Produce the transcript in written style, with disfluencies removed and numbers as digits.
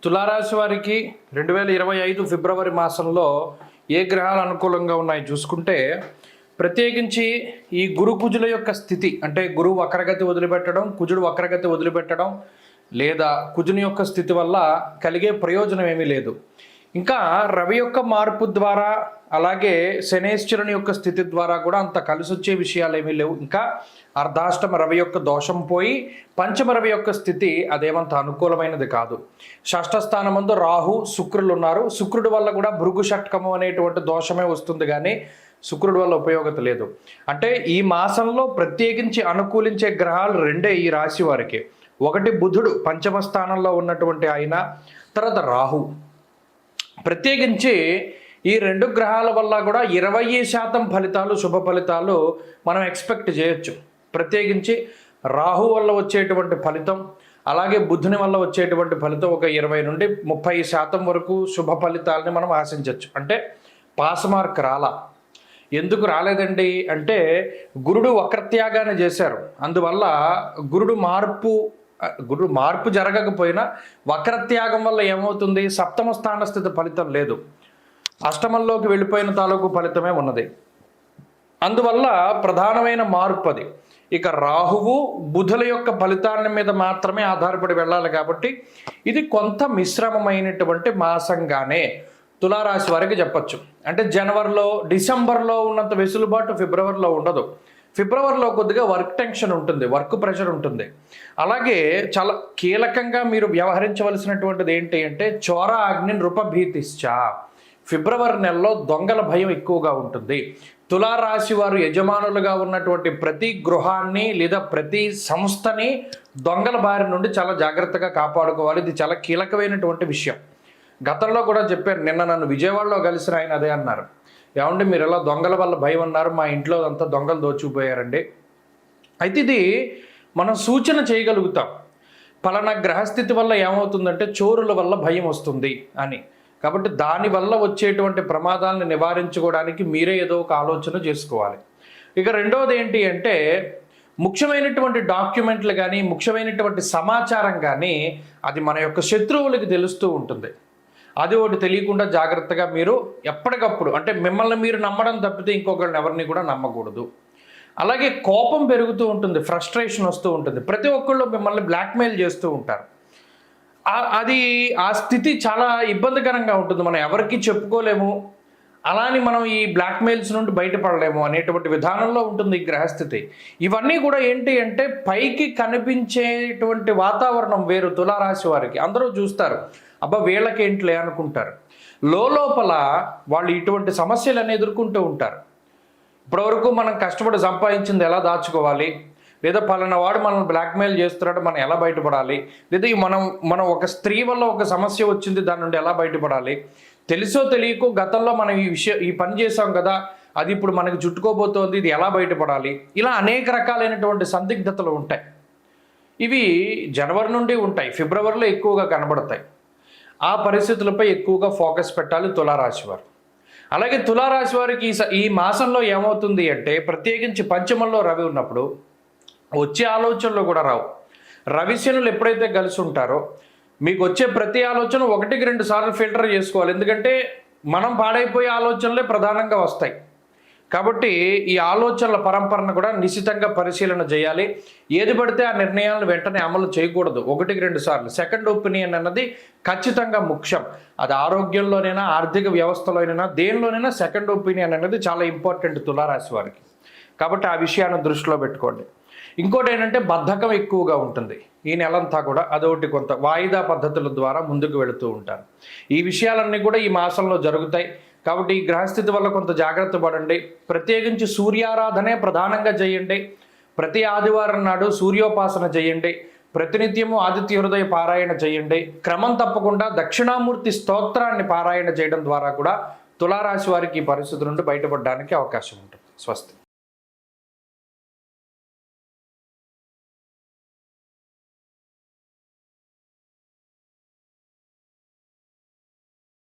తులారాశి వారికి 2025 ఫిబ్రవరి మాసంలో ఏ గ్రహాలు అనుకూలంగా ఉన్నాయి చూసుకుంటే, ప్రత్యేకించి ఈ గురు కుజుల యొక్క స్థితి, అంటే గురువు వక్రగతి వదిలిపెట్టడం, కుజుడు వక్రగతి వదిలిపెట్టడం, లేదా కుజుని యొక్క స్థితి వల్ల కలిగే ప్రయోజనం ఏమీ లేదు. ఇంకా రవి యొక్క మార్పు ద్వారా, అలాగే శనేశ్వరుని యొక్క స్థితి ద్వారా కూడా అంత కలిసి వచ్చే విషయాలు ఏమీ లేవు. ఇంకా అర్ధాష్టమ రవి యొక్క దోషం పోయి పంచమ రవి యొక్క స్థితి అదేమంత అనుకూలమైనది కాదు. షష్ఠ స్థానమందు రాహు శుక్రులు ఉన్నారు. శుక్రుడి వల్ల కూడా భృగు షట్కము అనేటువంటి దోషమే వస్తుంది, కానీ శుక్రుడి వల్ల ఉపయోగత లేదు. అంటే ఈ మాసంలో ప్రత్యేకించి అనుకూలించే గ్రహాలు రెండే ఈ రాశి వారికి. ఒకటి బుధుడు పంచమ స్థానంలో ఉన్నటువంటి ఆయన, తర్వాత రాహు. ప్రత్యేకించి ఈ రెండు గ్రహాల వల్ల కూడా 20% ఫలితాలు, శుభ ఫలితాలు మనం ఎక్స్పెక్ట్ చేయొచ్చు. ప్రత్యేకించి రాహు వల్ల వచ్చేటువంటి ఫలితం, అలాగే బుధుని వల్ల వచ్చేటువంటి ఫలితం ఒక 20 నుండి 30% వరకు శుభ ఫలితాలని మనం ఆశించవచ్చు. అంటే పాస్ మార్క్ రాలా. ఎందుకు రాలేదండి అంటే, గురుడు వక్రత్యాగాన్ని చేశారు. అందువల్ల గురుడు మార్పు జరగకపోయినా వక్రత్యాగం వల్ల ఏమవుతుంది, సప్తమ స్థాన స్థితి ఫలితం లేదు, అష్టమంలోకి వెళ్ళిపోయిన తాలూకు ఫలితమే ఉన్నది. అందువల్ల ప్రధానమైన మార్పు అది. ఇక రాహువు బుధుల యొక్క ఫలితాన్ని మీద మాత్రమే ఆధారపడి వెళ్ళాలి. కాబట్టి ఇది కొంత మిశ్రమమైనటువంటి మాసంగానే తులారాశి వారికి చెప్పచ్చు. అంటే జనవరిలో, డిసెంబర్లో ఉన్నంత వెసులుబాటు ఫిబ్రవరిలో ఉండదు. ఫిబ్రవరిలో కొద్దిగా వర్క్ టెన్షన్ ఉంటుంది, వర్క్ ప్రెషర్ ఉంటుంది. అలాగే చాలా కీలకంగా మీరు వ్యవహరించవలసినటువంటిది ఏంటి అంటే, చోర అగ్ని నృపభీతిశ్చ. ఫిబ్రవరి నెలలో దొంగల భయం ఎక్కువగా ఉంటుంది. తులారాశి వారు యజమానులుగా ఉన్నటువంటి ప్రతి గృహాన్ని లేదా ప్రతి సంస్థని దొంగల బారి నుండి చాలా జాగ్రత్తగా కాపాడుకోవాలి. ఇది చాలా కీలకమైనటువంటి విషయం. గతంలో కూడా చెప్పారు, నిన్న నన్ను విజయవాడలో కలిసిన ఆయన అదే అన్నారు. ఏమంటే మీరు ఎలా దొంగల వల్ల భయం అన్నారు, మా ఇంట్లో అంతా దొంగలు దోచుకుపోయారండి. అయితే ఇది మనం సూచన చేయగలుగుతాం, పలానా గ్రహస్థితి వల్ల ఏమవుతుందంటే చోరుల వల్ల భయం వస్తుంది అని. కాబట్టి దానివల్ల వచ్చేటువంటి ప్రమాదాలను నివారించుకోవడానికి మీరే ఏదో ఒక ఆలోచన చేసుకోవాలి. ఇక రెండవది ఏంటి అంటే, ముఖ్యమైనటువంటి డాక్యుమెంట్లు కానీ, ముఖ్యమైనటువంటి సమాచారం కానీ అది మన యొక్క శత్రువులకి తెలుస్తూ ఉంటుంది. అది ఒకటి తెలియకుండా జాగ్రత్తగా మీరు ఎప్పటికప్పుడు, అంటే మిమ్మల్ని మీరు నమ్మడం తప్పితే ఇంకొకరిని ఎవరిని కూడా నమ్మకూడదు. అలాగే కోపం పెరుగుతూ ఉంటుంది, ఫ్రస్ట్రేషన్ వస్తూ ఉంటుంది. ప్రతి ఒక్కళ్ళు మిమ్మల్ని బ్లాక్మెయిల్ చేస్తూ ఉంటారు. అది ఆ స్థితి చాలా ఇబ్బందికరంగా ఉంటుంది. మనం ఎవరికి చెప్పుకోలేము, అలాని మనం ఈ బ్లాక్మెయిల్స్ నుండి బయటపడలేము అనేటువంటి విధానంలో ఉంటుంది ఈ గ్రహస్థితి. ఇవన్నీ కూడా ఏంటి అంటే, పైకి కనిపించేటువంటి వాతావరణం వేరు తులారాశి వారికి. అందరూ చూస్తారు, అబ్బా వీళ్ళకేంట్లే అనుకుంటారు. లోపల వాళ్ళు ఇటువంటి సమస్యలను ఎదుర్కొంటూ ఉంటారు. ఇప్పటివరకు మనం కష్టపడి సంపాదించింది ఎలా దాచుకోవాలి, లేదా పలానా వాడు మనల్ని బ్లాక్మెయిల్ చేస్తున్నాడు, మనం ఎలా బయటపడాలి, లేదా మనం ఒక స్త్రీ వల్ల ఒక సమస్య వచ్చింది, దాని నుండి ఎలా బయటపడాలి, తెలుసో తెలియకో గతంలో మనం ఈ పని చేసాం కదా, అది ఇప్పుడు మనకి చుట్టుకోబోతోంది, ఇది ఎలా బయటపడాలి, ఇలా అనేక రకాలైనటువంటి సందిగ్ధతలు ఉంటాయి. ఇవి జనవరి నుండి ఉంటాయి, ఫిబ్రవరిలో ఎక్కువగా కనబడతాయి. ఆ పరిస్థితులపై ఎక్కువగా ఫోకస్ పెట్టాలి తులారాశి వారు. అలాగే తులారాశి వారికి ఈ మాసంలో ఏమవుతుంది అంటే, ప్రత్యేకించి పంచమంలో రవి ఉన్నప్పుడు వచ్చే ఆలోచనలు కూడా రావు. రవిశనులు ఎప్పుడైతే కలిసి ఉంటారో మీకు వచ్చే ప్రతి ఆలోచన 1-2 సార్లు ఫిల్టర్ చేసుకోవాలి. ఎందుకంటే మనం పాడైపోయే ఆలోచనలే ప్రధానంగా వస్తాయి. కాబట్టి ఈ ఆలోచనల పరంపరను కూడా నిశితంగా పరిశీలన చేయాలి. ఏది పడితే ఆ నిర్ణయాలను వెంటనే అమలు చేయకూడదు. 1-2 సార్లు సెకండ్ ఒపీనియన్ అన్నది ఖచ్చితంగా ముఖ్యం. అది ఆరోగ్యంలోనైనా, ఆర్థిక వ్యవస్థలోనైనా, దేనిలోనైనా సెకండ్ ఒపీనియన్ అనేది చాలా ఇంపార్టెంట్ తులారాశి వారికి. కాబట్టి ఆ విషయాన్ని దృష్టిలో పెట్టుకోండి. ఇంకోటి ఏంటంటే, బద్ధకం ఎక్కువగా ఉంటుంది ఈ నెలంతా కూడా. అదొకటి, కొంత వాయిదా పద్ధతుల ద్వారా ముందుకు వెళుతూ ఉంటారు. ఈ విషయాలన్నీ కూడా ఈ మాసంలో జరుగుతాయి. కాబట్టి ఈ గ్రహస్థితి వల్ల కొంత జాగ్రత్త పడండి. ప్రత్యేకించి సూర్యారాధనే ప్రధానంగా చేయండి. ప్రతి ఆదివారం నాడు సూర్యోపాసన చేయండి. ప్రతినిత్యము ఆదిత్య హృదయ పారాయణ చేయండి. క్రమం తప్పకుండా దక్షిణామూర్తి స్తోత్రాన్ని పారాయణ చేయడం ద్వారా కూడా తులారాశి వారికి ఈ పరిస్థితి నుండి బయటపడడానికి అవకాశం ఉంటుంది. స్వస్తి.